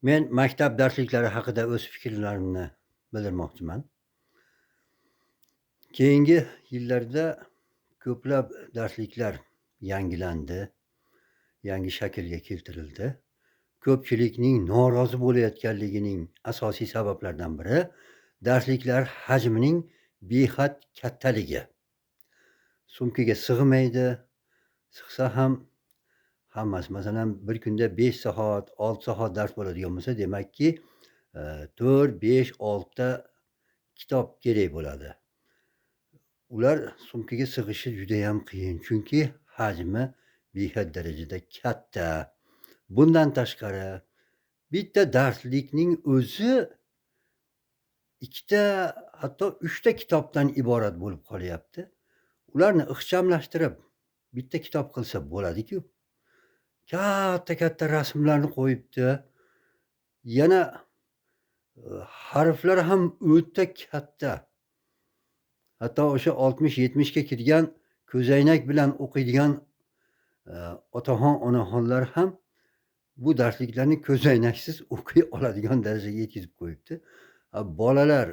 Men maktab darsliklari haqida o'z fikrlarimni bildirmoqchiman. Keyingi yillarda ko'plab darsliklar yangilandi, yangi shaklga keltirildi. Ko'pchilikning norozi bo'layotganligining asosiy sabablaridan biri darsliklar hajmining behad kattaligi. Sumkaga sig'maydi, sig'sa ham hammasi. Masalan, bir kunda 5 soat, 6 soat dars bo'ladigan bo'lsa, demakki, 4, 5, 6 ta kitob kerak bo'ladi. Ular sumkaga sig'ishi judayam qiyin, chunki hajmi behad darajada katta. Bundan tashqari, bitta darslikning o'zi 2 ta, hatto 3 ta kitobdan iborat bo'lib qolyapti. Ularni ixchamlashtirib bitta kitob qilsa bo'ladi-ku. Katta rasmlarni qo'yibdi. Yana harflar ham o'ta katta. Hatto o'sha 60-70 ga kirgan ko'zoynak bilan o'qiydigan otaxon, onaxonlar ham bu darsliklarni ko'zoynaksiz o'qiy oladigan darajaga yetkazib qo'yibdi. Bolalar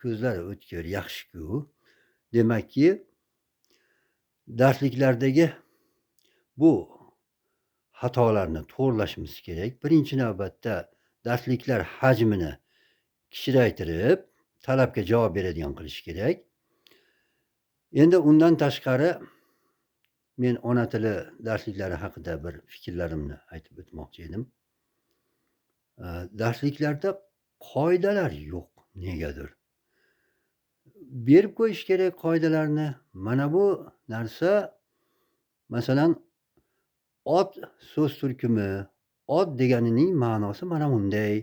ko'zlari o'tkir, yaxshi-ku. Demakki, darsliklardagi bu xatolarni to'g'rilashimiz kerak. Birinchi navbatda darsliklar hajmini kichraytirib, talabga javob beradigan qilish kerak. Endi undan tashqari men ona tili darsliklari haqida bir fikrlarimni aytib o'tmoqchi edim. Darsliklarda qoidalar yo'q negadir. Berib qo'yish kerak qoidalarni. Mana bu narsa, masalan, ot so'z turkumi, ot deganining ma'nosi mana bunday,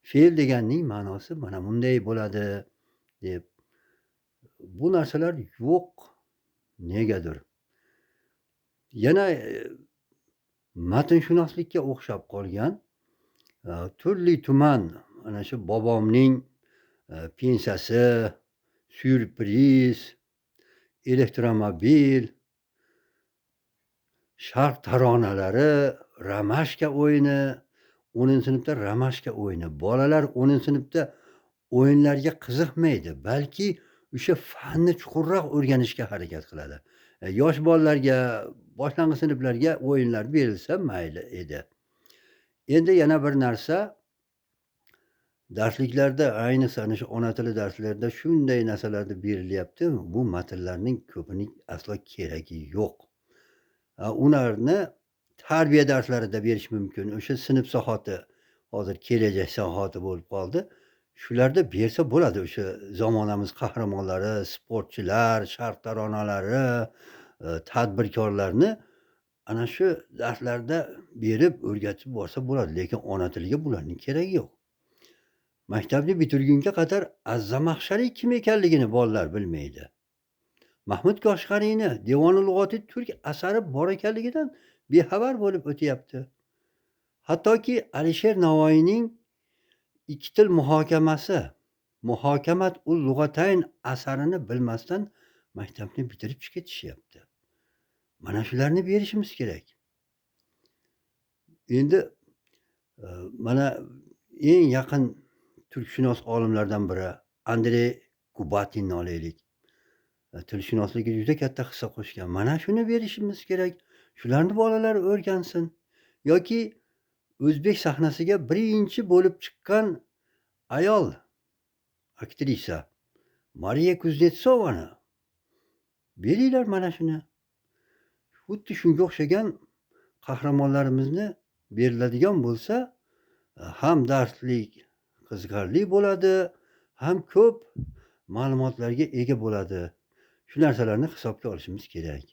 fe'l deganining ma'nosi mana bunday bo'ladi deb. Bu narsalar yo'q negadir. Yana matinshunoslikka o'xshab qolgan turli-tuman mana shu bobomning pensiyasi, syurpriz, elektromobil, sharq taronalari, ramashka o'yini, 10-sinfda ramashka o'yini. Bolalar 10-sinfda o'yinlarga qiziqmaydi, balki o'sha fanni chuqurroq o'rganishga harakat qiladi. Yosh bolalarga, boshlang'ich sinflarga o'yinlar berilsa mayli edi. Endi yana bir narsa, darsliklarda, ayniqsa ana shu ona tili darslarida shunday narsalarni berilyapti, bu matnlarning ko'pining aslo keragi yo'q. Ularni tarbiya darslarida berish mumkin. O'sha sinf soati hozir kelajak soati bo'lib qoldi. Shularda bersa bo'ladi. O'sha zamonamiz qahramonlari, sportchilar, sharq taronalari, tadbirkorlarni ana shu darslarda berib o'rgatib borsa bo'ladi. Lekin ona tiliga bularning keragi yo'q. Maktabni bitirgunga qadar Azzamaxshariy kim ekanligini bolalar bilmaydi. Mahmud Koshg'ariyni Devoni lug'ati turk asari bor ekanligidan bexabar bo'lib o'tyapti. Hattoki Alisher Navoiyning 2 til muhokamasi, Muhokamat ul lug'atayn asarini bilmasdan maktabni bitirib ketishyapti. Mana shularni berishimiz kerak. Endi mana eng yaqin turkshunos olimlardan biri Andrey Kubatinni olaylik. Tilshunoslikka juda katta hissa qo'shgan. Mana shuni berishimiz kerak. Shularni bolalar o'rgansin. Yoki o'zbek sahnasiga birinchi bo'lib chiqqan ayol aktrisa Mariya Kuznetsovani beringlar mana shuni. Xuddi shunga o'xshagan qahramonlarimizni beriladigan bo'lsa, ham darslik qiziqarli bo'ladi, ham ko'p ma'lumotlarga ega bo'ladi. Shu narsalarni hisobga olishimiz kerak.